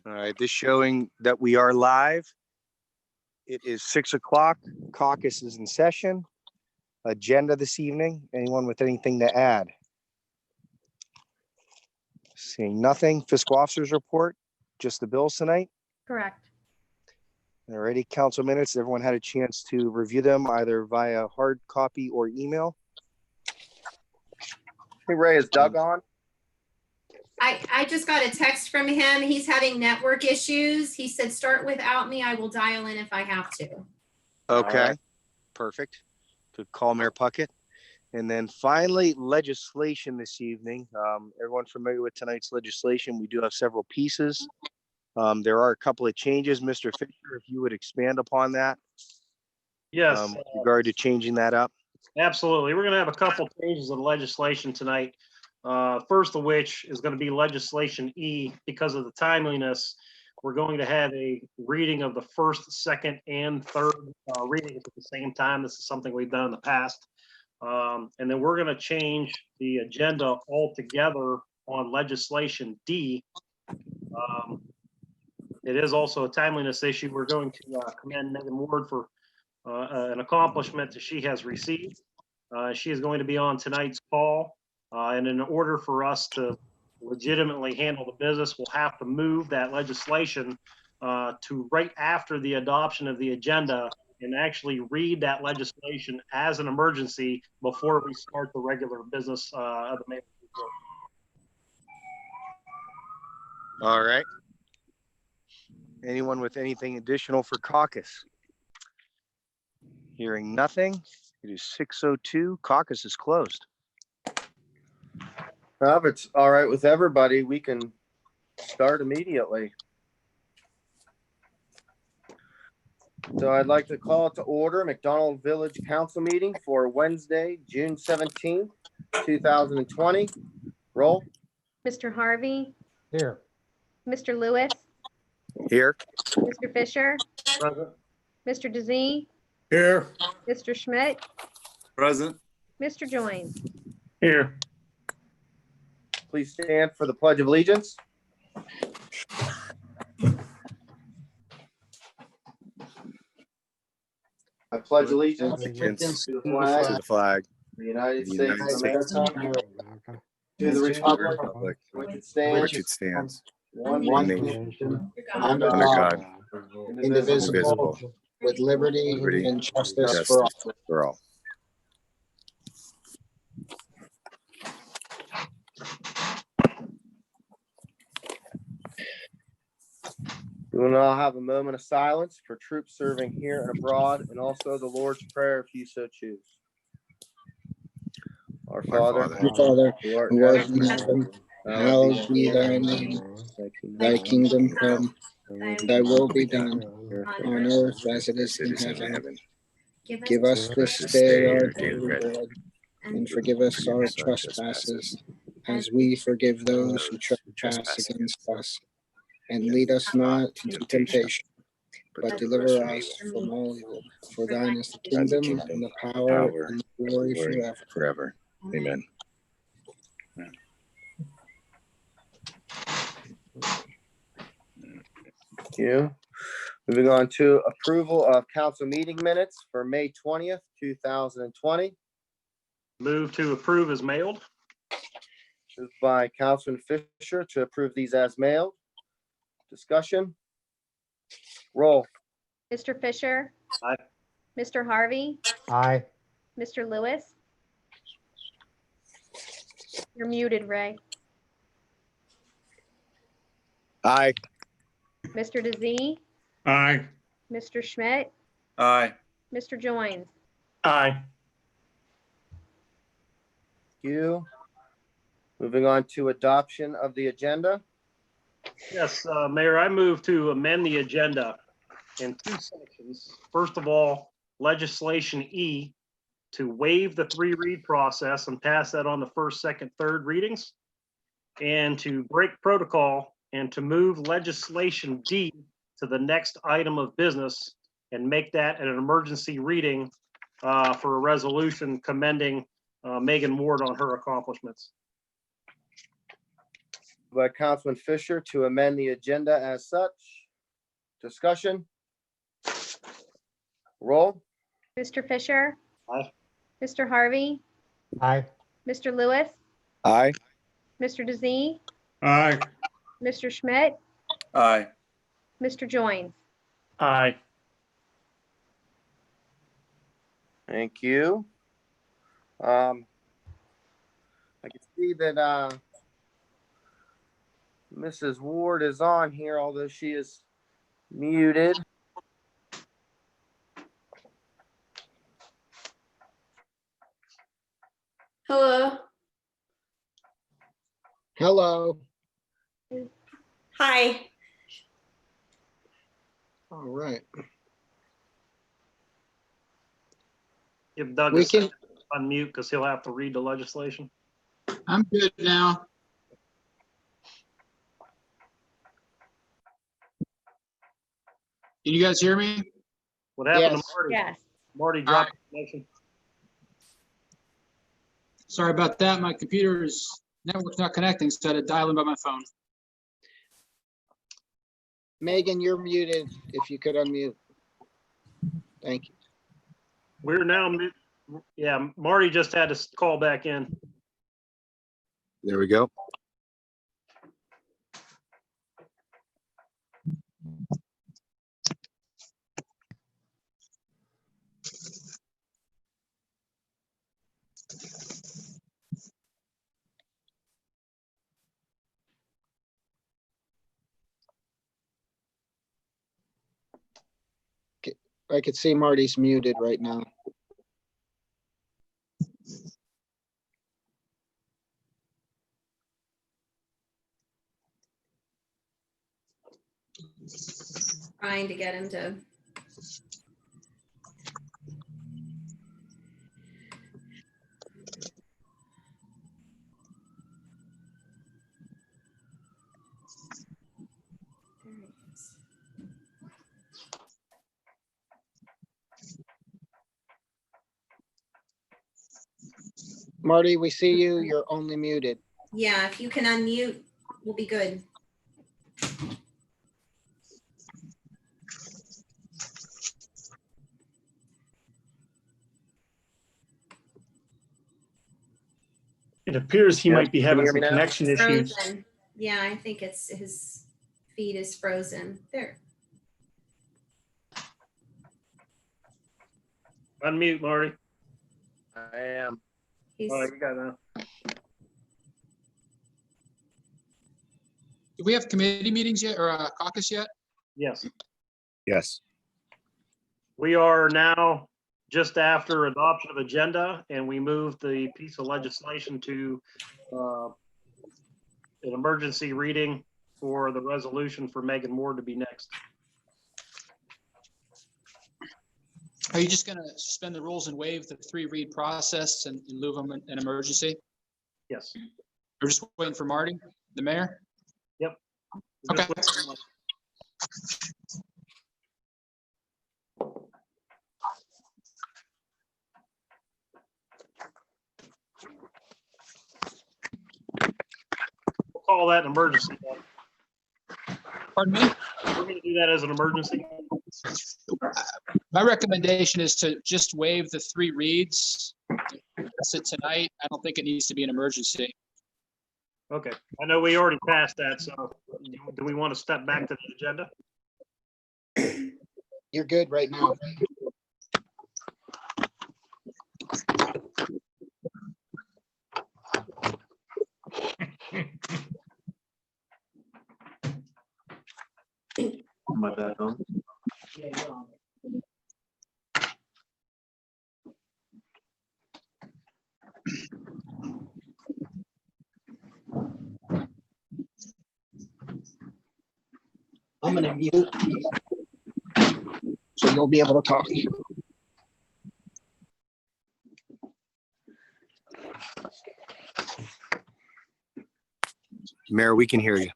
All right, this showing that we are live. It is 6 o'clock. Caucus is in session. Agenda this evening. Anyone with anything to add? Seeing nothing. Fiscal officers report. Just the bills tonight. Correct. Alrighty, council minutes. Everyone had a chance to review them either via hard copy or email. Hey Ray, is Doug on? I just got a text from him. He's having network issues. He said, start without me. I will dial in if I have to. Okay, Alright. perfect. Could call Mayor Puckett. And then finally, legislation this evening. Everyone familiar with tonight's legislation? We do have several pieces. There are a couple of changes. Mr. Fisher, if you would expand upon that. Yes, With regard to changing that up. absolutely. We're going to have a couple changes in legislation tonight. First of which is going to be legislation E. Because of the timeliness, we're going to have a reading of the first, second, and third readings at the same time. This is something we've done in the past. And then we're going to change the agenda altogether on legislation D. It is also a timeliness issue. We're going to commend Megan Ward for an accomplishment that she has received. She is going to be on tonight's call. And in order for us to legitimately handle the business, we'll have to move that legislation to right after the adoption of the agenda and actually read that legislation as an emergency before we start the regular business of the mayor's report. All right. Anyone with anything additional for caucus? Hearing nothing. It is 6:02. Caucus is closed. Well, if it's all right with everybody, we can start immediately. So I'd like to call it to order McDonald Village Council meeting for Wednesday, June 17th, 2020. Roll. Mr. Harvey, Here. Mr. Lewis, Here. Mr. Fisher, Present. Mr. DeZee, Here. Mr. Schmidt, Present. Mr. Joins. Here. Please stand for the Pledge of Allegiance. I pledge allegiance Allegiance to the to flag the flag. of the United the States United of States America, Okay. to the republic Republic, which it which stands, it stands, one one nation, nation, under under God, God, indivisible, indivisible, With liberty liberty, and justice justice for all. for all. We will now have a moment of silence for troops serving here and abroad, and also the Lord's Prayer if you so choose. Our Father, Our Father, who art who in art in heaven, heaven, hallowed be thy name. Thy kingdom come, thy will be done on earth as it is in heaven. Give us this day our daily bread, and forgive us our trespasses, as we forgive those who trespass against us. And lead us not into temptation, but deliver us from all evil. For thine is the kingdom, and the power, and the glory forever. Forever. Amen. Thank you. Moving on to approval of council meeting minutes for May 20th, 2020. Move to approve as mailed. Moved by Councilman Fisher to approve these as mailed. Discussion. Roll. Mr. Fisher. Aye. Mr. Harvey, Aye. Mr. Lewis. You're muted, Ray. Aye. Mr. DeZee, Aye. Mr. Schmidt, Aye. Mr. Joins. Aye. Thank you. Moving on to adoption of the agenda. Yes, Mayor, I move to amend the agenda in two sections. First of all, legislation E, to waive the 3-read process and pass that on the first, second, third readings, and to break protocol and to move legislation D to the next item of business and make that an emergency reading for a resolution commending Megan Ward on her accomplishments. by Councilman Fisher to amend the agenda as such. Discussion? Roll? Mr. Fisher? Aye. Mr. Harvey? Aye. Mr. Lewis? Aye. Mr. DeZee? Aye. Mr. Schmidt? Aye. Mr. Joines? Aye. Thank you. I can see that Mrs. Ward is on here, although she is muted. Hello. Hello. Hi. All right. Give Doug We a second can, to unmute because he'll have to read the legislation. I'm good now. Can you guys hear me? What happened Yes. to Marty? Yes. Marty dropped the connection. Sorry about that. My computer's network's not connecting, so I had to dial in by my phone. Megan, you're muted. If you could unmute. Thank you. We're now, yeah, Marty just had to call back in. There we go. I could see Marty's muted right now. Trying to get him to. There he is. Marty, we see you. You're only muted. Yeah, if you can unmute, we'll be good. It appears he Yeah, might be can you having hear some me now? connection issues. Frozen. Yeah, I think it's his feed is frozen. There. Unmute, Marty. I am. He's, Oh, you got it now. Do we have committee meetings yet or caucus yet? Yes. Yes. We are now just after adoption of agenda, and we moved the piece of legislation to an emergency reading for the resolution for Megan Ward to be next. Are you just going to suspend the rules and waive the 3-read process and in lieu of an emergency? Yes. We're just waiting for Marty, the mayor? Just Okay. wait. We'll call that an emergency. Pardon me? We're going to do that as an emergency. My recommendation is to just waive the 3 reads. That's it tonight. I don't think it needs to be an emergency. Okay. I know we already passed that, so do we want to step back to the agenda? You're good right now. Am I back on? I'm gonna mute. So you'll be able to talk. Mayor, we can hear you.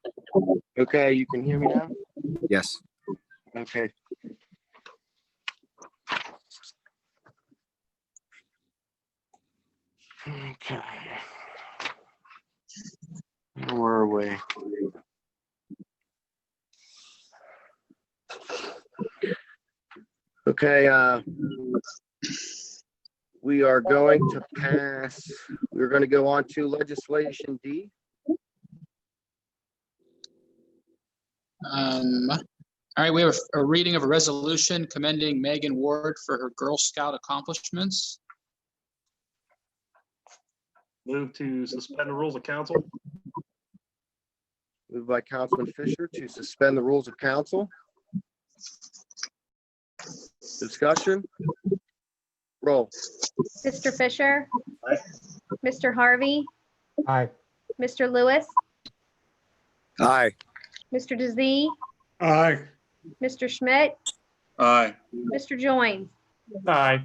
Okay, you can hear me now? Yes. Okay. Okay. Where are we? Okay, we are going to pass, we're going to go on to legislation D. All right, we have a reading of a resolution commending Megan Ward for her Girl Scout accomplishments. Move to suspend the rules of council. Moved by Councilman Fisher to suspend the rules of council. Discussion. Roll. Mr. Fisher. Aye. Mr. Harvey. Aye. Mr. Lewis. Aye. Mr. DeZee. Aye. Mr. Schmidt. Aye. Mr. Joines. Aye.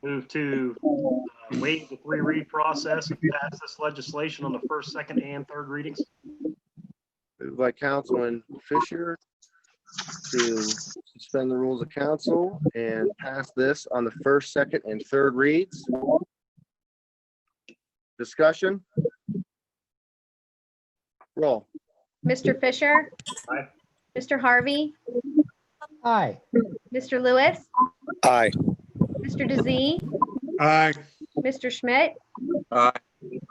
Move to waive the 3-read process and pass this legislation on the first, second, and third readings. Moved by Councilman Fisher to suspend the rules of council and pass this on the first, second, and third reads. Discussion. Roll. Mr. Fisher. Aye. Mr. Harvey. Aye. Mr. Lewis. Aye. Mr. DeZee. Aye. Mr. Schmidt. Aye.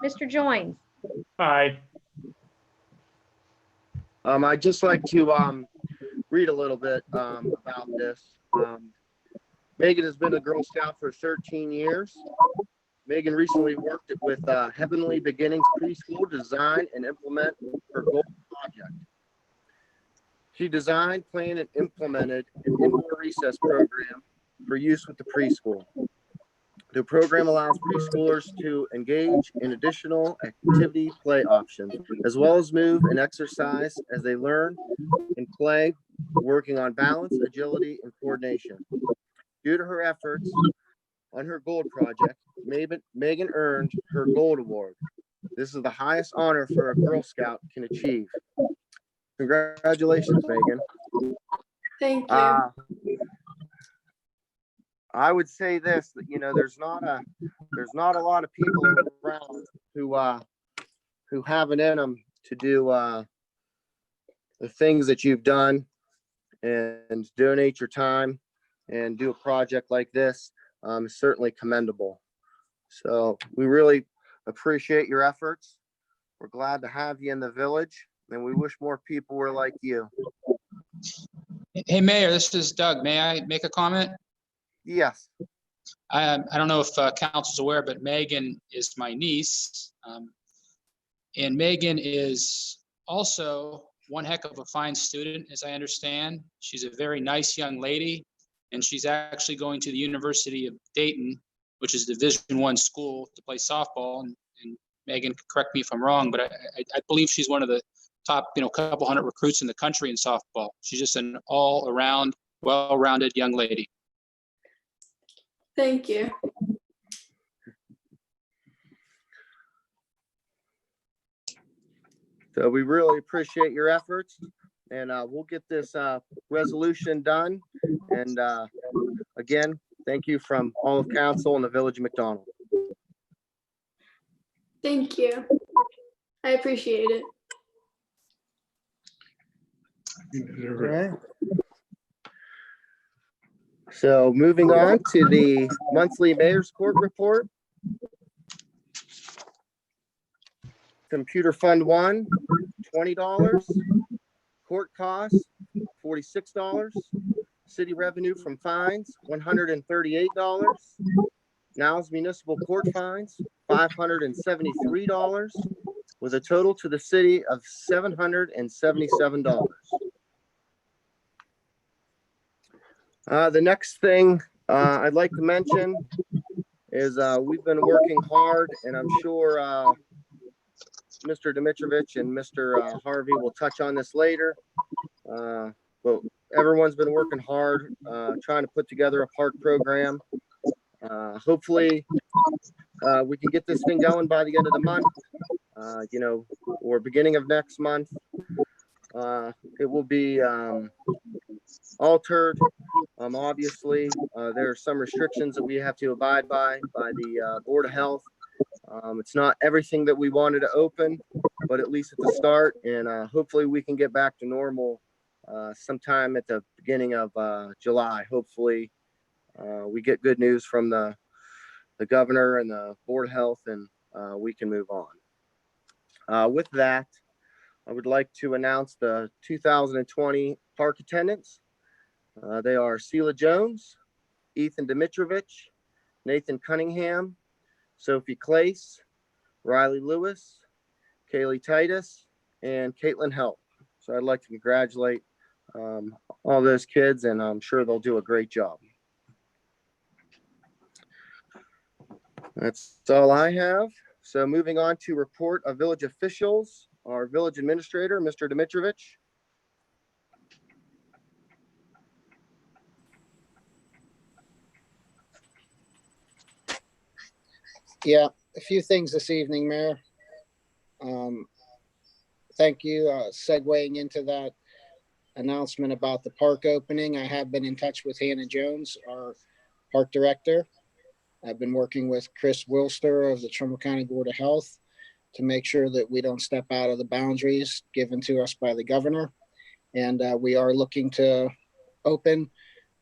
Mr. Joines. Aye. I'd just like to read a little bit about this. Megan has been a Girl Scout for 13 years. Megan recently worked with Heavenly Beginnings Preschool to design and implement her goal project. She designed, planned, and implemented an indoor recess program for use with the preschool. The program allows preschoolers to engage in additional activity play options, as well as move and exercise as they learn and play, working on balance, agility, and coordination. Due to her efforts on her gold project, Megan earned her Gold Award. This is the highest honor for a Girl Scout can achieve. Congratulations, Megan. Thank you. I would say this, that, you know, there's not a lot of people around who have it in them to do the things that you've done and donate your time and do a project like this. Is certainly commendable. So we really appreciate your efforts. We're glad to have you in the village, and we wish more people were like you. Hey, Mayor, this is Doug. May I make a comment? Yes. I don't know if council's aware, but Megan is my niece. And Megan is also one heck of a fine student, as I understand. She's a very nice young lady, and she's actually going to the University of Dayton, which is a Division I school, to play softball. And Megan, correct me if I'm wrong, but I believe she's one of the top, couple hundred recruits in the country in softball. She's just an all-around, well-rounded young lady. Thank you. So we really appreciate your efforts, and we'll get this resolution done. And again, thank you from all of council and the Village of McDonald. Thank you. I appreciate it. Okay. So moving on to the monthly Mayor's Court report. Computer Fund 1, $20. Court costs, $46. City revenue from fines, $138. Now's municipal court fines, $573, with a total to the city of $777. The next thing I'd like to mention is we've been working hard, and I'm sure Mr. Dimitrovich and Mr. Harvey will touch on this later. But everyone's been working hard trying to put together a park program. Hopefully, we can get this thing going by the end of the month, or beginning of next month. It will be altered. Obviously, there are some restrictions that we have to abide by the Board of Health. It's not everything that we wanted to open, but at least at the start, and hopefully we can get back to normal sometime at the beginning of July. Hopefully we get good news from the governor and the Board of Health, and we can move on. With that, I would like to announce the 2020 park attendants. They are Sheila Jones, Ethan Dimitrovich, Nathan Cunningham, Sophie Clace, Riley Lewis, Kaylee Titus, and Caitlin Help. So I'd like to congratulate all those kids, and I'm sure they'll do a great job. That's all I have. So moving on to report of village officials, our village administrator, Mr. Dimitrovich. Yeah, a few things this evening, Mayor. Thank you. Segueing into that announcement about the park opening, I have been in touch with Hannah Jones, our park director. I've been working with Chris Wilster of the Trumbull County Board of Health to make sure that we don't step out of the boundaries given to us by the governor. And we are looking to open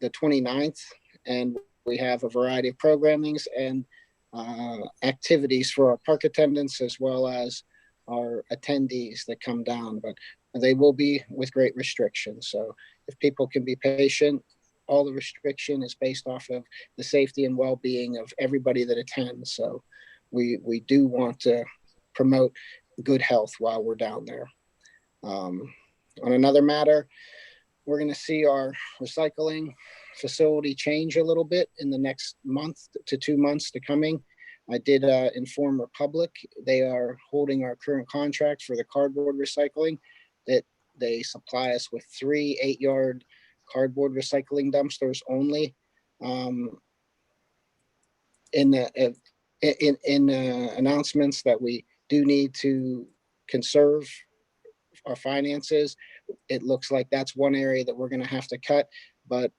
the 29th, and we have a variety of programmings and activities for our park attendants as well as our attendees that come down, but they will be with great restrictions. So if people can be patient, all the restriction is based off of the safety and well-being of everybody that attends. So we do want to promote good health while we're down there. On another matter, we're going to see our recycling facility change a little bit in the next month to 2 months to coming. I did inform Republic. They are holding our current contract for the cardboard recycling, that they supply us with 3 8-yard cardboard recycling dumpsters only. In announcements that we do need to conserve our finances, it looks like that's one area that we're going to have to cut, but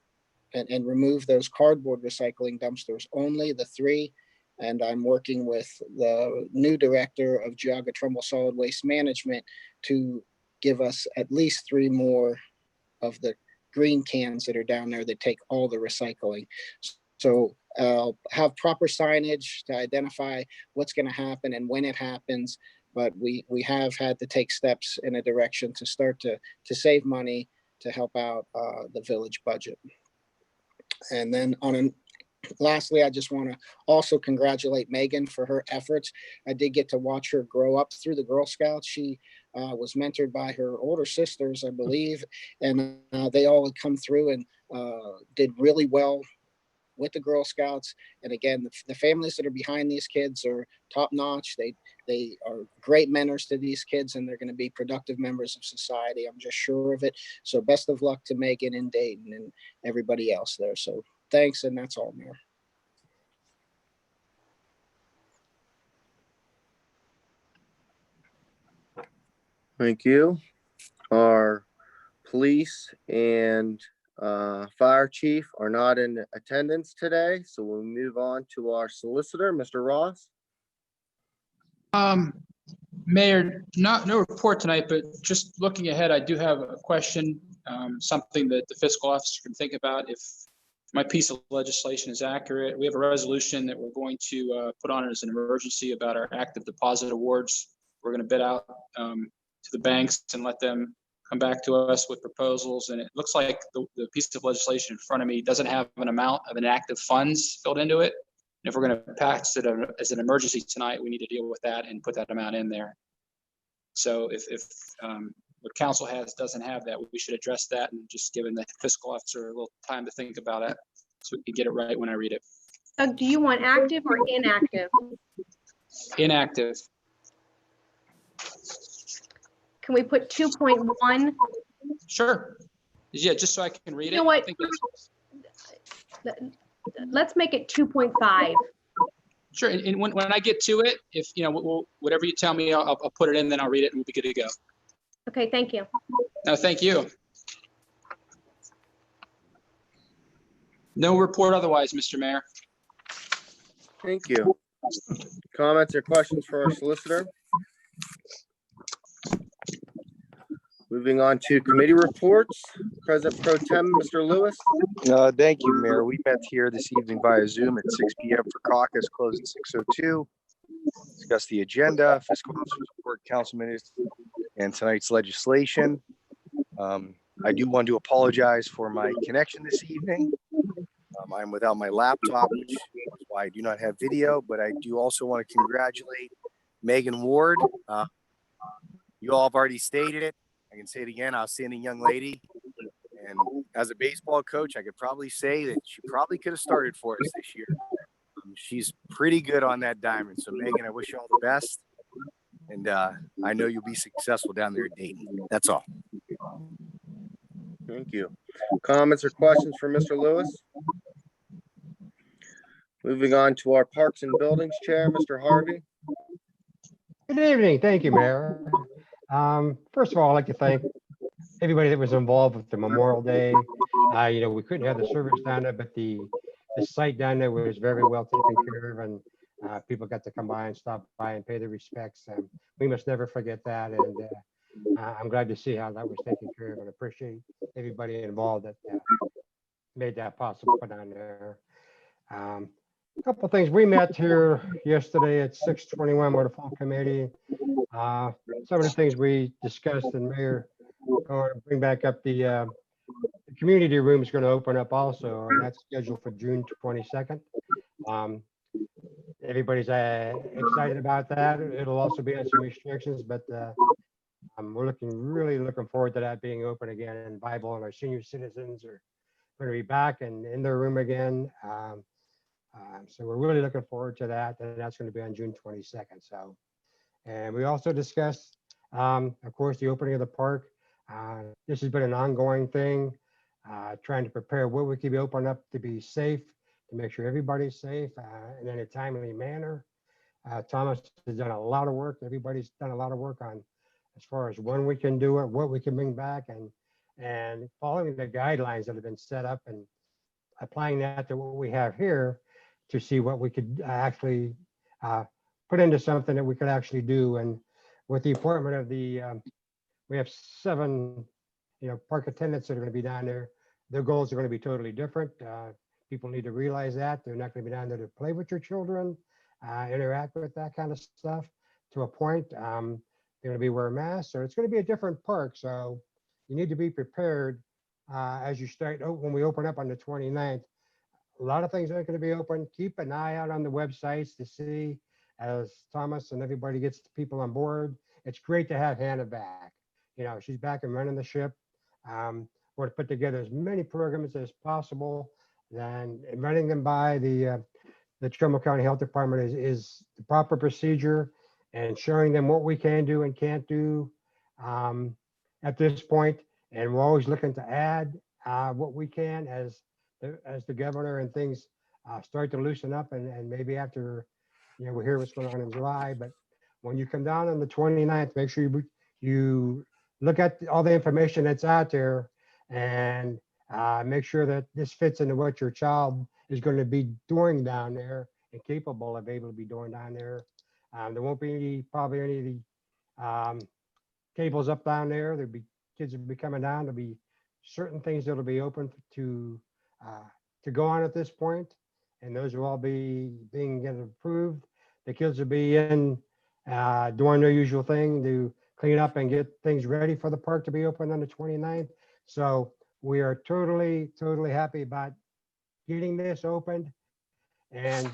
and remove those cardboard recycling dumpsters only, the 3. And I'm working with the new director of Geauga Trumbull Solid Waste Management to give us at least 3 more of the green cans that are down there that take all the recycling. So I'll have proper signage to identify what's going to happen and when it happens. But we have had to take steps in a direction to start to save money to help out the village budget. And then lastly, I just want to also congratulate Megan for her efforts. I did get to watch her grow up through the Girl Scouts. She was mentored by her older sisters, I believe, and they all had come through and did really well with the Girl Scouts. And again, the families that are behind these kids are top notch. They are great mentors to these kids, and they're going to be productive members of society. I'm just sure of it. So best of luck to Megan and Dayton and everybody else there. So thanks, and that's all, Mayor. Thank you. Our police and fire chief are not in attendance today, so we'll move on to our solicitor, Mr. Ross. Mayor, no report tonight, but just looking ahead, I do have a question, something that the fiscal officer can think about if my piece of legislation is accurate. We have a resolution that we're going to put on as an emergency about our active deposit awards. We're going to bid out to the banks and let them come back to us with proposals. And it looks like the piece of legislation in front of me doesn't have an amount of inactive funds filled into it. And if we're going to pass it as an emergency tonight, we need to deal with that and put that amount in there. So if what council doesn't have that, we should address that, and just giving the fiscal officer a little time to think about it so we can get it right when I read it. Do you want active or inactive? Inactive. Can we put 2.1? Sure. Yeah, just so I can read it. You know what? I think Let's make it 2.5. Sure. And when I get to it, if whatever you tell me, I'll put it in, then I'll read it and we'll be good to go. Okay, thank you. No, thank you. No report otherwise, Mr. Mayor. Thank you. Comments or questions for our solicitor? Moving on to committee reports. President Pro Tem, Mr. Lewis. Thank you, Mayor. We met here this evening via Zoom at 6 p.m. for caucus, closed at 6:02. Discuss the agenda, fiscal officer's report, council minutes, and tonight's legislation. I do want to apologize for my connection this evening. I'm without my laptop, which is why I do not have video, but I do also want to congratulate Megan Ward. You all have already stated it. I can say it again, outstanding young lady. And as a baseball coach, I could probably say that she probably could have started for us this year. She's pretty good on that diamond. So Megan, I wish you all the best. And I know you'll be successful down there at Dayton. That's all. Thank you. Comments or questions for Mr. Lewis? Moving on to our Parks and Buildings Chair, Mr. Harvey. Good evening. Thank you, Mayor. First of all, I'd like to thank everybody that was involved with the Memorial Day. We couldn't have the service down there, but the site down there was very well taken care of, and people got to come by and stop by and pay their respects. We must never forget that, and I'm glad to see how that was taken care of, and appreciate everybody involved that made that possible down there. A couple of things. We met here yesterday at 6:21 with the full committee. Some of the things we discussed, and Mayor going to bring back up the community room is going to open up also, and that's scheduled for June 22nd. Everybody's excited about that. It'll also be on some restrictions, but we're really looking forward to that being open again and viable, and our senior citizens are going to be back and in their room again. So we're really looking forward to that, and that's going to be on June 22nd. So, and we also discussed, of course, the opening of the park. This has been an ongoing thing, trying to prepare what we could be opened up to be safe, to make sure everybody's safe and in a timely manner. Thomas has done a lot of work. Everybody's done a lot of work on as far as when we can do it, what we can bring back, and following the guidelines that have been set up and applying that to what we have here to see what we could actually put into something that we could actually do. And with the appointment of we have 7, park attendants that are going to be down there. Their goals are going to be totally different. People need to realize that they're not going to be down there to play with your children, interact with that kind of stuff to a point. They're going to be wearing masks, so it's going to be a different park. So you need to be prepared as you start. When we open up on the 29th, a lot of things are going to be open. Keep an eye out on the websites to see as Thomas and everybody gets the people on board. It's great to have Hannah back. She's back and running the ship. We're to put together as many programs as possible, and running them by the Trumbull County Health Department is the proper procedure, and showing them what we can do and can't do at this point. And we're always looking to add what we can as the governor and things start to loosen up, and maybe after we hear what's going on in July. But when you come down on the 29th, make sure you look at all the information that's out there, and make sure that this fits into what your child is going to be doing down there and capable of able to be doing down there. There won't be probably any of the cables up down there. There'll be kids will be coming down. There'll be certain things that'll be open to go on at this point, and those will all be being approved. The kids will be in doing their usual thing to clean up and get things ready for the park to be open on the 29th. So we are totally happy about getting this opened. And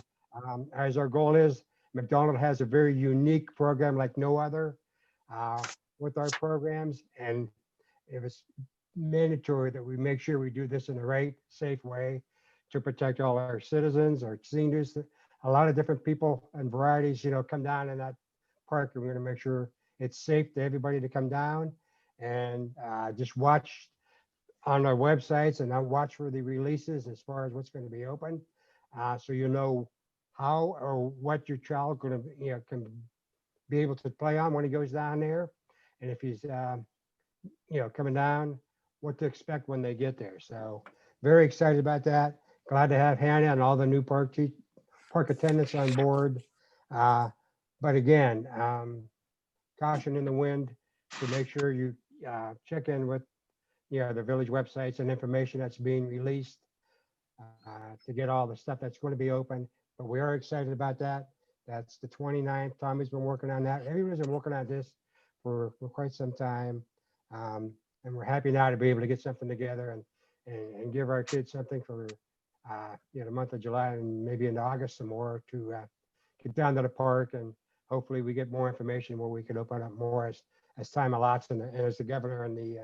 as our goal is, McDonald has a very unique program like no other with our programs. And it was mandatory that we make sure we do this in the right, safe way to protect all our citizens, our seniors. A lot of different people and varieties, come down in that park. And we're going to make sure it's safe to everybody to come down, and just watch on our websites and watch for the releases as far as what's going to be open, so you know how or what your child can be able to play on when he goes down there, and if he's coming down, what to expect when they get there. So very excited about that. Glad to have Hannah and all the new park attendants on board. But again, caution in the wind to make sure you check in with the village websites and information that's being released to get all the stuff that's going to be open. But we are excited about that. That's the 29th. Tommy's been working on that. Everyone's been working on this for quite some time. And we're happy now to be able to get something together and give our kids something for the month of July and maybe into August some more to get down to the park, and hopefully we get more information where we can open up more as time allots and as the governor and the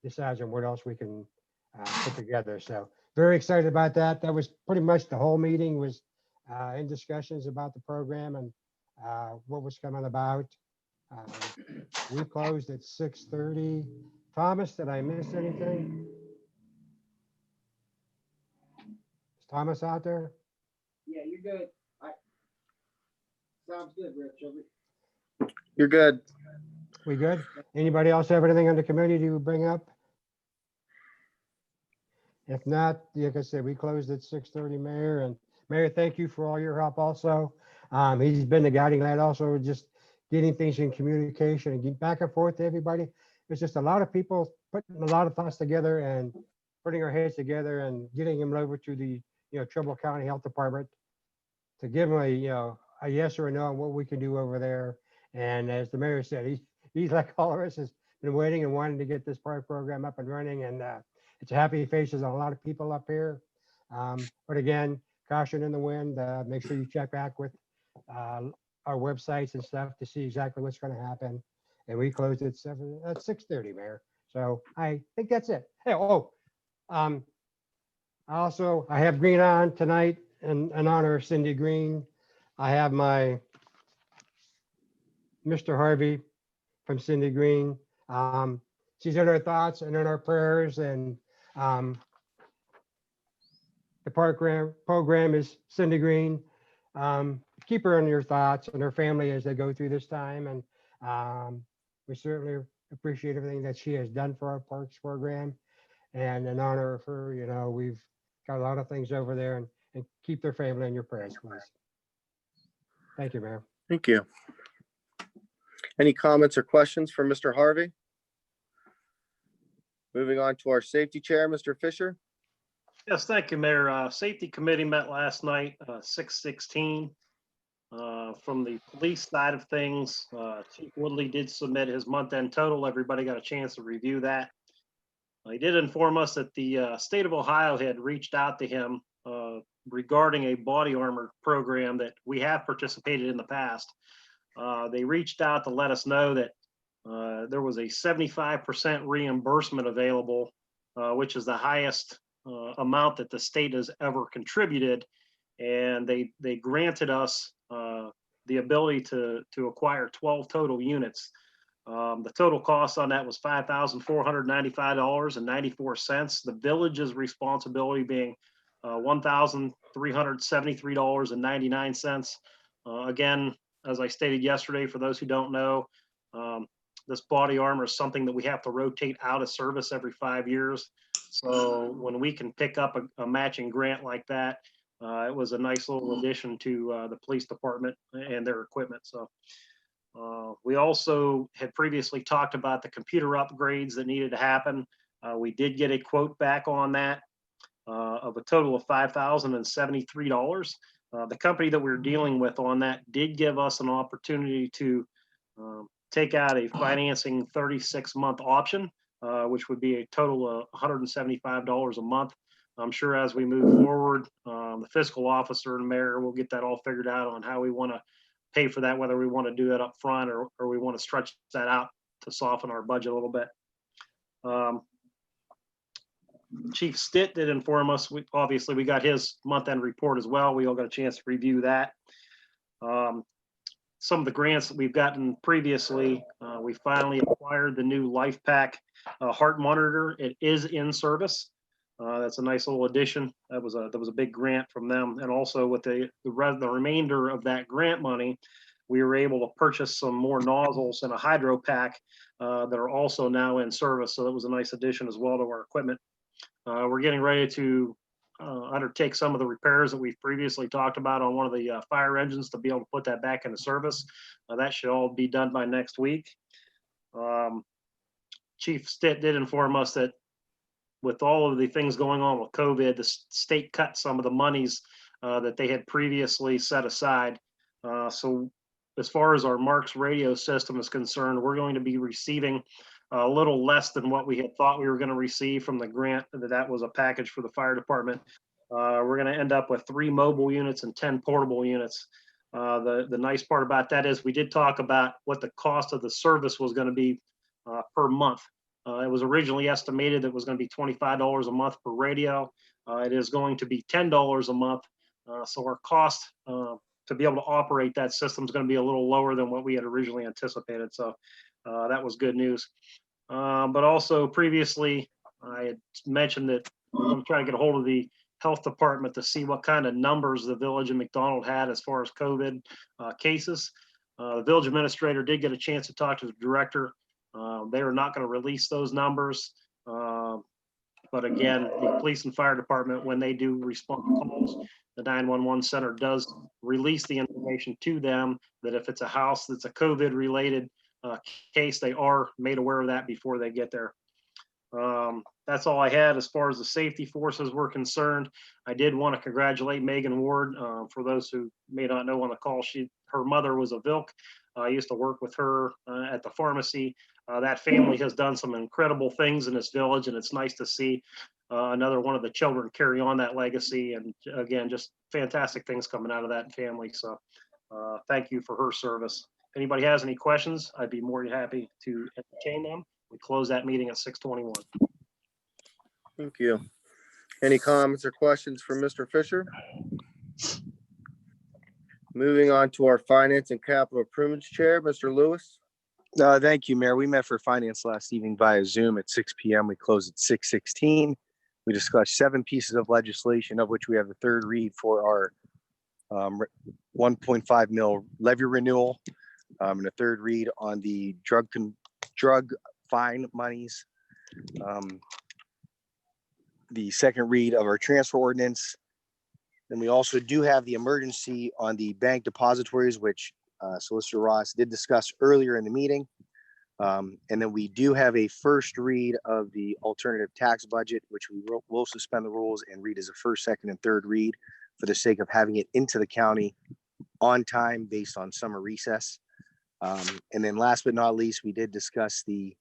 decides on what else we can put together. So very excited about that. That was pretty much the whole meeting was in discussions about the program and what was coming about. We closed at 6:30. Thomas, did I miss anything? Is Thomas out there? Yeah, you're good. Sounds good, Rich. You're good. We good? Anybody else have anything on the committee to bring up? If not, like I said, we closed at 6:30, Mayor. And Mayor, thank you for all your help also. He's been the guiding light also, just getting things in communication and getting back and forth to everybody. There's just a lot of people putting a lot of thoughts together and putting our heads together and getting them over to the, Trumbull County Health Department to give them a yes or a no on what we can do over there. And as the mayor said, he's like all of us, has been waiting and wanting to get this program up and running. And it's happy faces on a lot of people up here. But again, caution in the wind. Make sure you check back with our websites and stuff to see exactly what's going to happen. And we closed at 6:30, Mayor. So I think that's it. Hey, I have green on tonight in honor of Cindy Green. I have my Mr. Harvey from Cindy Green. She's in our thoughts and in our prayers, and the program is Cindy Green. Keep her in your thoughts and her family as they go through this time. And we certainly appreciate everything that she has done for our parks program. And in honor of her, we've got a lot of things over there, and keep their family in your prayers, please. Thank you, Mayor. Thank you. Any comments or questions for Mr. Harvey? Moving on to our safety chair, Mr. Fisher. Yes, thank you, Mayor. Safety Committee met last night, 6:16. From the police side of things, Chief Woodley did submit his month-end total. Everybody got a chance to review that. He did inform us that the state of Ohio had reached out to him regarding a body armor program that we have participated in the past. They reached out to let us know that there was a 75% reimbursement available, which is the highest amount that the state has ever contributed. And they granted us the ability to acquire 12 total units. The total cost on that was $5,495.94. The village's responsibility being $1,373.99. Again, as I stated yesterday, for those who don't know, this body armor is something that we have to rotate out of service every 5 years. So when we can pick up a matching grant like that, it was a nice little addition to the police department and their equipment. So we also had previously talked about the computer upgrades that needed to happen. We did get a quote back on that of a total of $5,073. The company that we were dealing with on that did give us an opportunity to take out a financing 36-month option, which would be a total of $175 a month. I'm sure as we move forward, the fiscal officer and mayor will get that all figured out on how we want to pay for that, whether we want to do that up front or we want to stretch that out to soften our budget a little bit. Chief Stitt did inform us, obviously we got his month-end report as well. We all got a chance to review that. Some of the grants that we've gotten previously, we finally acquired the new LifePak heart monitor. It is in service. That's a nice little addition. That was a big grant from them. And also with the remainder of that grant money, we were able to purchase some more nozzles and a hydro pack that are also now in service. So that was a nice addition as well to our equipment. We're getting ready to undertake some of the repairs that we've previously talked about on one of the fire engines to be able to put that back into service. That should all be done by next week. Chief Stitt did inform us that with all of the things going on with COVID, the state cut some of the monies that they had previously set aside. So as far as our Marks radio system is concerned, we're going to be receiving a little less than what we had thought we were going to receive from the grant. That was a package for the fire department. We're going to end up with 3 mobile units and 10 portable units. The nice part about that is we did talk about what the cost of the service was going to be per month. It was originally estimated that it was going to be $25 a month per radio. It is going to be $10 a month. So our cost to be able to operate that system is going to be a little lower than what we had originally anticipated. So that was good news. But also previously, I had mentioned that I'm trying to get a hold of the health department to see what kind of numbers the village and McDonald had as far as COVID cases. The village administrator did get a chance to talk to the director. They are not going to release those numbers. But again, the police and fire department, when they do respond to calls, the 911 center does release the information to them that if it's a house that's a COVID related case, they are made aware of that before they get there. That's all I had as far as the safety forces were concerned. I did want to congratulate Megan Ward. For those who may not know on the call, her mother was a VILC. I used to work with her at the pharmacy. That family has done some incredible things in this village, and it's nice to see another one of the children carry on that legacy. And again, just fantastic things coming out of that family. So thank you for her service. If anybody has any questions, I'd be more than happy to entertain them. We close that meeting at 6:21. Thank you. Any comments or questions for Mr. Fisher? Moving on to our Finance and Capital Improvements Chair, Mr. Lewis. Thank you, Mayor. We met for finance last evening via Zoom at 6 p.m. We closed at 6:16. We discussed 7 pieces of legislation, of which we have the third read for our 1.5 mil levy renewal, and a third read on the drug fine monies, the second read of our transfer ordinance. Then we also do have the emergency on the bank depositories, which Solicitor Ross did discuss earlier in the meeting. And then we do have a first read of the alternative tax budget, which we will suspend the rules and read as a first, second, and third read for the sake of having it into the county on time based on summer recess. And then last but not least, we did discuss the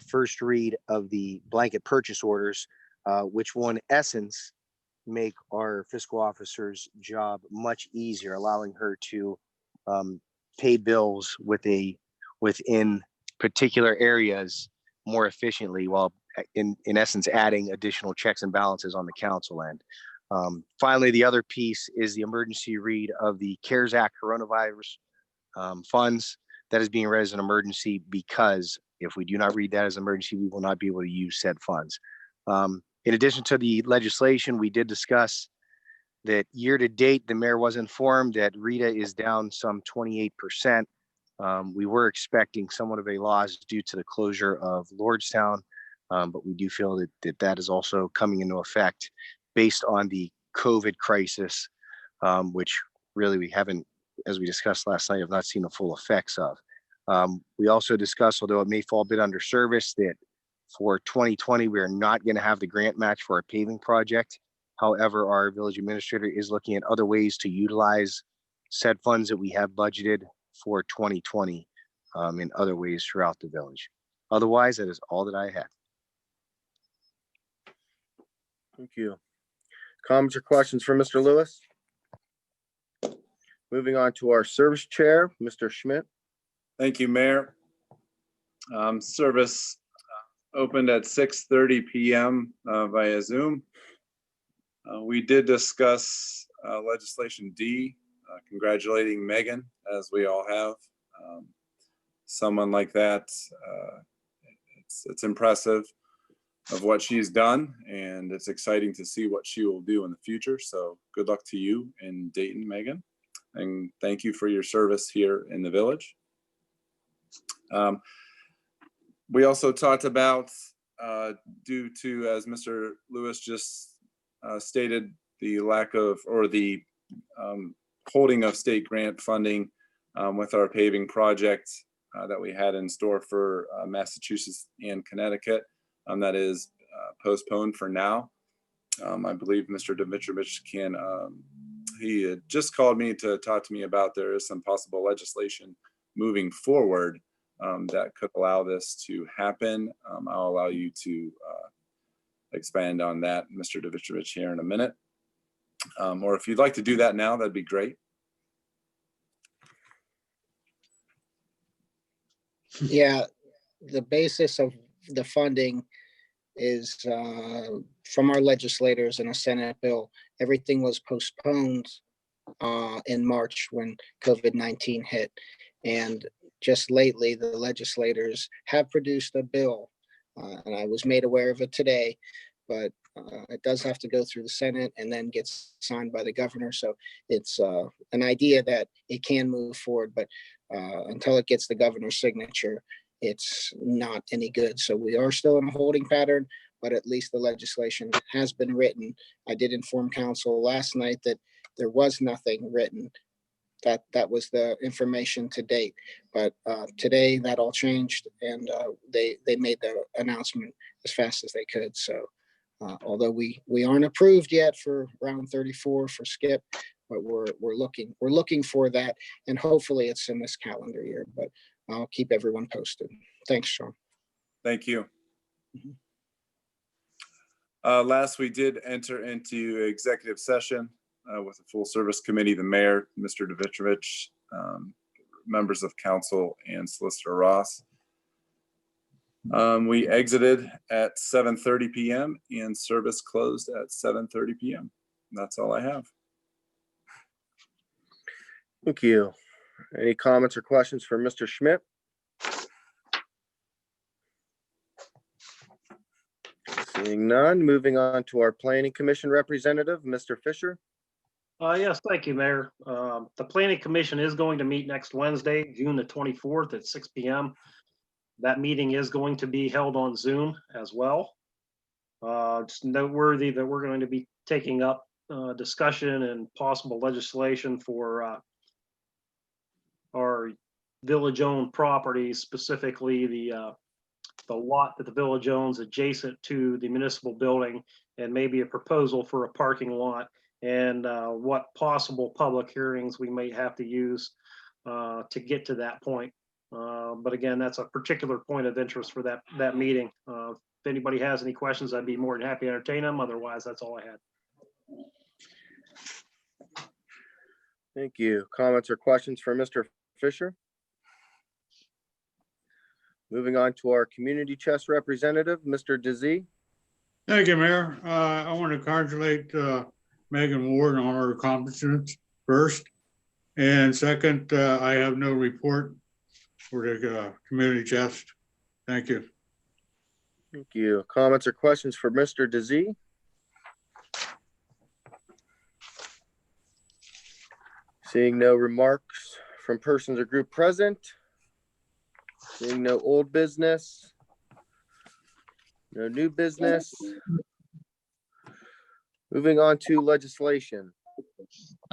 first read of the blanket purchase orders, which will in essence make our fiscal officer's job much easier, allowing her to pay bills within particular areas more efficiently, while in essence adding additional checks and balances on the council end. Finally, the other piece is the emergency read of the CARES Act coronavirus funds. That is being read as an emergency because if we do not read that as an emergency, we will not be able to use said funds. In addition to the legislation, we did discuss that year to date, the mayor was informed that RETA is down some 28%. We were expecting somewhat of a loss due to the closure of Lordstown, but we do feel that is also coming into effect based on the COVID crisis, which really we haven't, as we discussed last night, have not seen the full effects of. We also discussed, although it may fall a bit under service, that for 2020, we are not going to have the grant match for our paving project. However, our village administrator is looking at other ways to utilize said funds that we have budgeted for 2020 in other ways throughout the village. Otherwise, that is all that I have. Thank you. Comments or questions for Mr. Lewis? Moving on to our service chair, Mr. Schmidt. Thank you, Mayor. Service opened at 6:30 p.m. Via Zoom. We did discuss legislation D, congratulating Megan, as we all have. Someone like that, it's impressive of what she's done, and it's exciting to see what she will do in the future. So good luck to you in Dayton, Megan, and thank you for your service here in the village. We also talked about, due to, as Mr. Lewis just stated the lack of, or the holding of state grant funding with our paving project that we had in store for Massachusetts and Connecticut. That is postponed for now. I believe Mr. Dimitrovich can, he had just called me to talk to me about there is some possible legislation moving forward that could allow this to happen. I'll allow you to expand on that, Mr. Dimitrovich, here in a minute. Or if you'd like to do that now, that'd be great. Yeah, the basis of the funding is from our legislators in a Senate bill. Everything was postponed in March when COVID-19 hit. And just lately, the legislators have produced a bill, and I was made aware of it today, but it does have to go through the Senate and then gets signed by the governor. So it's an idea that it can move forward, but until it gets the governor's signature, it's not any good. So we are still in a holding pattern, but at least the legislation has been written. I did inform council last night that there was nothing written. That was the information to date. But today that all changed, and they made the announcement as fast as they could. So although we aren't approved yet for round 34 for SCIP, but we're looking for that, and hopefully it's in this calendar year. But I'll keep everyone posted. Thanks, Sean. Thank you. Last, we did enter into executive session with the full service committee, the mayor, Mr. Dimitrovich, members of council, and Solicitor Ross. We exited at 7:30 p.m. and service closed at 7:30 p.m. That's all I have. Thank you. Any comments or questions for Mr. Schmidt? Seeing none, moving on to our planning commission representative, Mr. Fisher. Yes, thank you, Mayor. The Planning Commission is going to meet next Wednesday, June the 24th at 6 p.m. That meeting is going to be held on Zoom as well. Just noteworthy that we're going to be taking up discussion and possible legislation for our village-owned properties, specifically the lot that the village owns adjacent to the municipal building, and maybe a proposal for a parking lot, and what possible public hearings we may have to use to get to that point. But again, that's a particular point of interest for that meeting. If anybody has any questions, I'd be more than happy to entertain them. Otherwise, that's all I had. Thank you. Comments or questions for Mr. Fisher? Moving on to our community chest representative, Mr. Dizzy. Thank you, Mayor. I want to congratulate Megan Ward on her accomplishments first. And second, I have no report for the community chest. Thank you. Thank you. Comments or questions for Mr. Dizzy? Seeing no remarks from persons or group present. Seeing no old business. No new business. Moving on to legislation.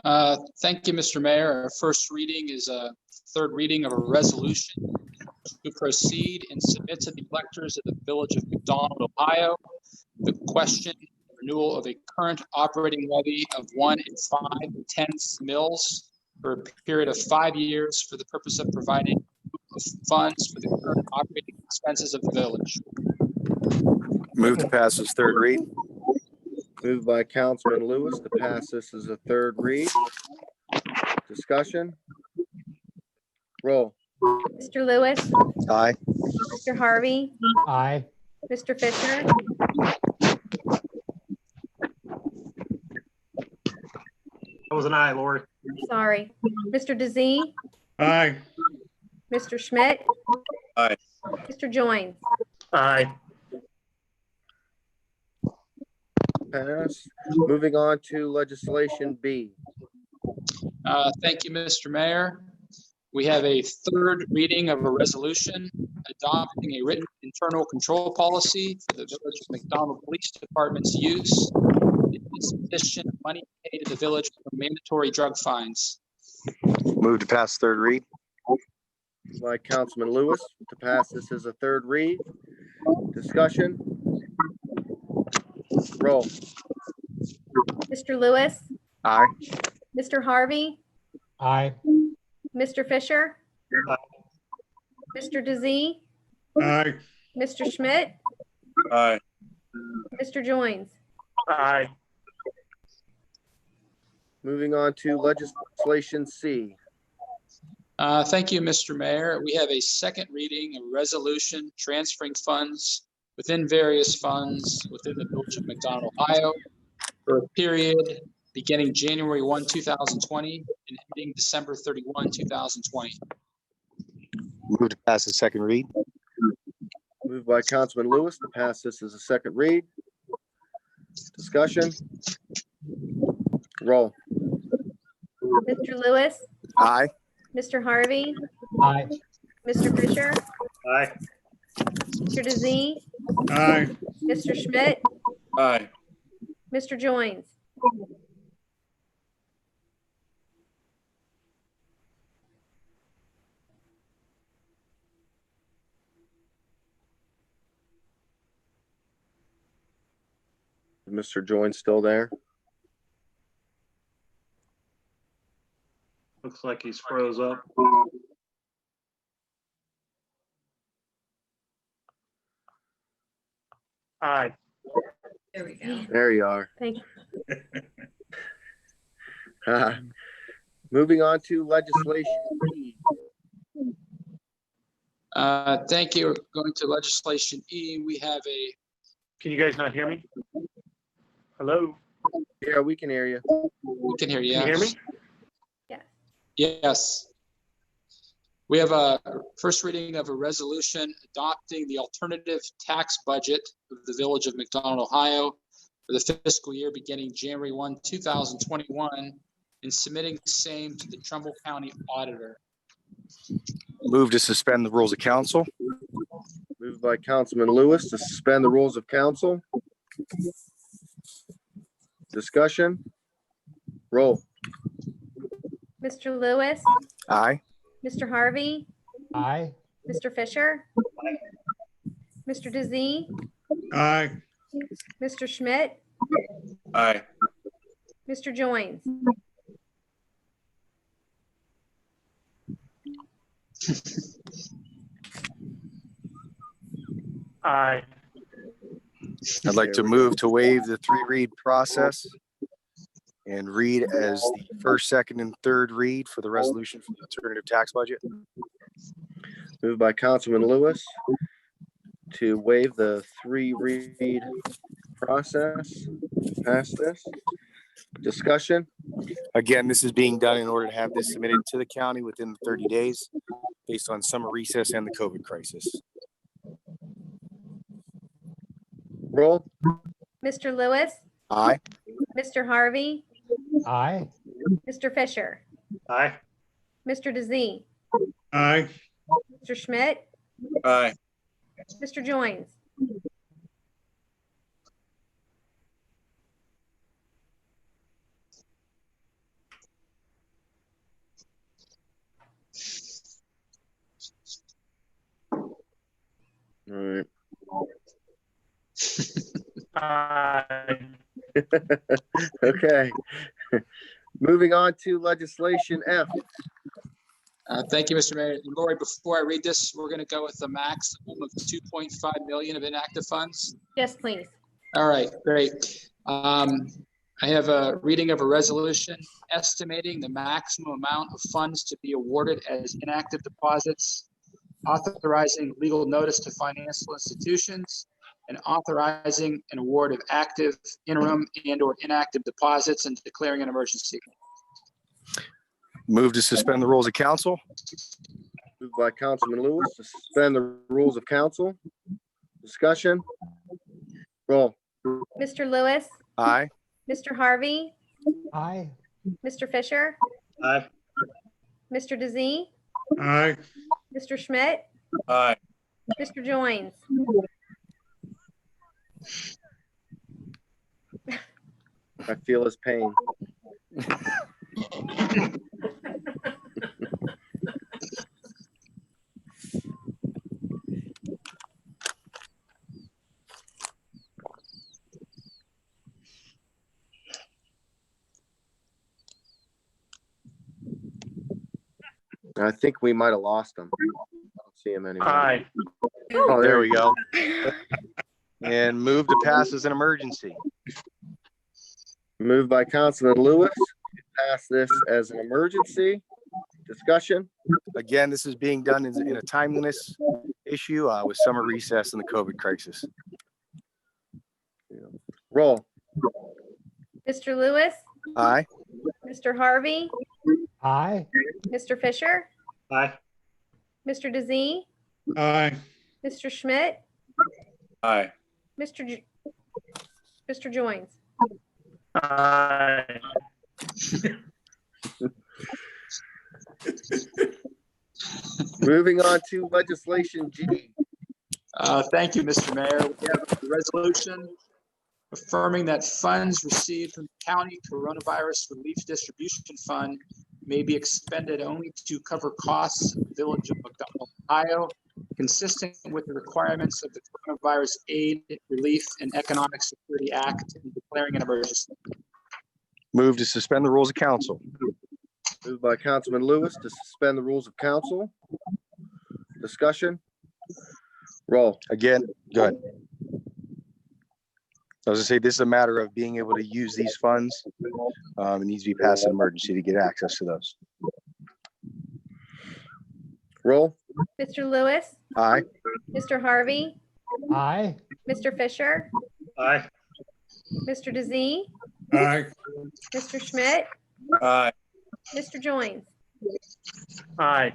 Thank you, Mr. Mayor. Our first reading is a third reading of a resolution to proceed and submit to the electors of the Village of McDonald, Ohio, the question renewal of a current operating levy of 1 5/10 mils for a period of 5 years for the purpose of providing funds for the current operating expenses of the village. Move to pass this third read. Moved by Councilman Lewis to pass this as a third read. Discussion. Roll. Mr. Lewis, Aye. Mr. Harvey, Aye. Mr. Fisher, That was an aye, Lori. sorry, Mr. Dizzy, Aye. Mr. Schmidt. Aye. Mr. Joynes. Aye. Pass. Moving on to legislation B. Thank you, Mr. Mayor. We have a third reading of a resolution adopting a written internal control policy for the Village of McDonald Police Department's use insufficient money paid to the village for mandatory drug fines. Move to pass third read. By Councilman Lewis to pass this as a third read. Discussion. Roll. Mr. Lewis, Aye. Mr. Harvey, Aye. Mr. Fisher, Mr. DeZee, Aye. Mr. Schmidt, Aye. Mr. Joins. Aye. Moving on to legislation C. Thank you, Mr. Mayor. We have a second reading, a resolution transferring funds within various funds within the Village of McDonald, Ohio for a period beginning January 1, 2020 and ending December 31, 2020. Move to pass the second read. Moved by Councilman Lewis to pass this as a second read. Discussion. Roll. Mr. Lewis, Aye. Mr. Harvey, Aye. Mr. Fisher, Aye. Mr. DeZee, Aye. Mr. Schmidt, Aye. Mr. Joins. Mr. Joins still there? Looks like he's froze up. Aye. There we go. There you are. Thank you. Moving on to legislation E. Thank you. Going to legislation E, we have a, Can you guys not hear me? Hello? Yeah, we can hear you. we can hear you. Can you hear me? Yes. We have a first reading of a resolution adopting the alternative tax budget of the Village of McDonald, Ohio for the fiscal year beginning January 1, 2021 and submitting same to the Trumbull County Auditor. Move to suspend the rules of council. Moved by Councilman Lewis to suspend the rules of council. Discussion. Roll. Mr. Lewis, Aye. Mr. Harvey, Aye. Mr. Fisher, Mr. DeZee, Aye. Mr. Schmidt, Aye. Mr. Joins. Aye. I'd like to move to waive the three read process and read as the first, second, and third read for the resolution for the alternative tax budget. Moved by Councilman Lewis to waive the three read process. Pass this. Discussion. Again, this is being done in order to have this submitted to the county within 30 days based on summer recess and the COVID crisis. Roll. Mr. Lewis, Aye. Mr. Harvey, Aye. Mr. Fisher, Aye. Mr. DeZee, Aye. Mr. Schmidt, Aye. Mr. Joins. All right. Aye. Okay. Moving on to legislation F. Thank you, Mr. Mayor. Lori, before I read this, we're going to go with the maximum of 2.5 million of inactive funds. Yes, please. All right, great. I have a reading of a resolution estimating the maximum amount of funds to be awarded as inactive deposits, authorizing legal notice to financial institutions, and authorizing an award of active, interim, and/or inactive deposits and declaring an emergency. Move to suspend the rules of council. Moved by Councilman Lewis to suspend the rules of council. Discussion. Roll. Mr. Lewis, Aye. Mr. Harvey, Aye. Mr. Fisher, Aye. Mr. DeZee, Aye. Mr. Schmidt, Aye. Mr. Joins. I feel his pain. I think we might have lost him. I don't see him anymore. Aye. Oh, There we go. And move to pass as an emergency. Moved by Councilman Lewis to pass this as an emergency. Discussion. Again, this is being done in a timeliness issue with summer recess and the COVID crisis. Roll. Mr. Lewis, Aye. Mr. Harvey, Aye. Mr. Fisher, Aye. Mr. DeZee, Aye. Mr. Schmidt, Aye. Mr. Joins. Aye. Moving on to legislation G. Thank you, Mr. Mayor. We have a resolution affirming that funds received from the county coronavirus relief distribution fund may be expended only to cover costs of the Village of McDonald, Ohio, consistent with the requirements of the Coronavirus Aid, Relief, and Economic Security Act and declaring an emergency. Move to suspend the rules of council. Moved by Councilman Lewis to suspend the rules of council. Discussion. Roll. Again, go ahead. I was gonna say, this is a matter of being able to use these funds. It needs to be passed in emergency to get access to those. Roll. Mr. Lewis, Aye. Mr. Harvey, Aye. Mr. Fisher, Aye. Mr. DeZee, Aye. Mr. Schmidt, Aye. Mr. Joins. Aye.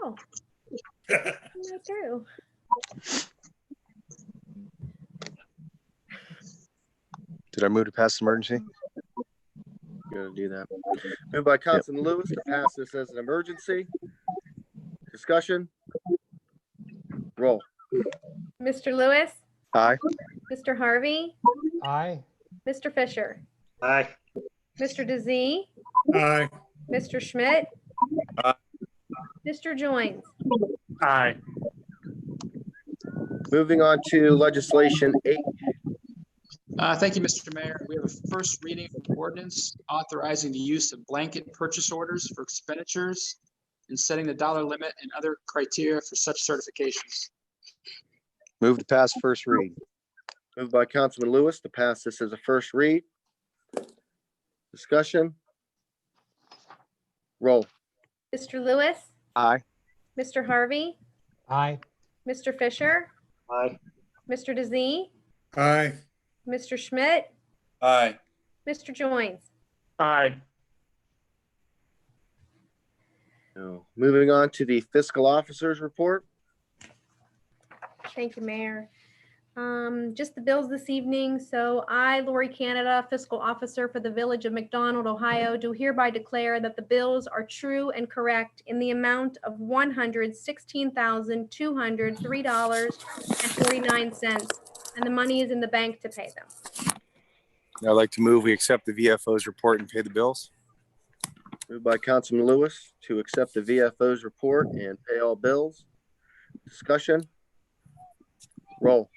Oh. Not through. Did I move to pass emergency? Gonna do that. Moved by Councilman Lewis to pass this as an emergency. Discussion. Roll. Mr. Lewis, Aye. Mr. Harvey, Aye. Mr. Fisher, Aye. Mr. DeZee, Aye. Mr. Schmidt, Aye. Mr. Joins. Aye. Moving on to legislation H. Thank you, Mr. Mayor. We have a first reading of an ordinance authorizing the use of blanket purchase orders for expenditures and setting the dollar limit and other criteria for such certifications. Move to pass first read. Moved by Councilman Lewis to pass this as a first read. Discussion. Roll. Mr. Lewis, Aye. Mr. Harvey, Aye. Mr. Fisher, Aye. Mr. DeZee, Aye. Mr. Schmidt, Aye. Mr. Joins. Aye. No. Moving on to the fiscal officer's report. Thank you, Mayor. Just the bills this evening. So I, Lori Canada, Fiscal Officer for the Village of McDonald, Ohio, do hereby declare that the bills are true and correct in the amount of $116,203.49, and the money is in the bank to pay them. I'd like to move we accept the VFO's report and pay the bills. Moved by Councilman Lewis to accept the VFO's report and pay all bills. Discussion. Roll.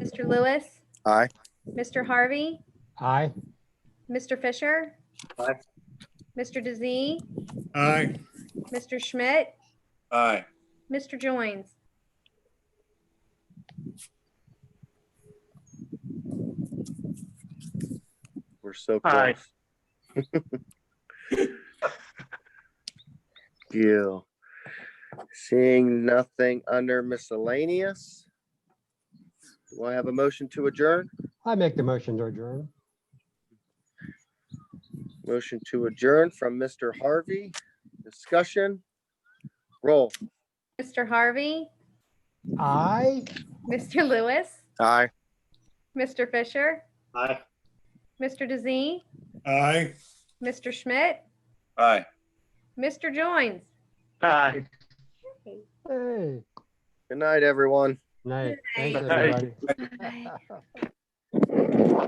Mr. Lewis, Aye. Mr. Harvey, Aye. Mr. Fisher, Aye. Mr. DeZee, Aye. Mr. Schmidt, Aye. Mr. Joins. We're so Aye. close. Deal. Seeing nothing under miscellaneous. Do I have a motion to adjourn? I make the motion to adjourn. Motion to adjourn from Mr. Harvey. Discussion. Roll. Mr. Harvey, Aye. Mr. Lewis, Aye. Mr. Fisher, Aye. Mr. DeZee, Aye. Mr. Schmidt, Aye. Mr. Joins. Aye. Hey. Good night, everyone. Night. Thanks, Night. everybody. Bye.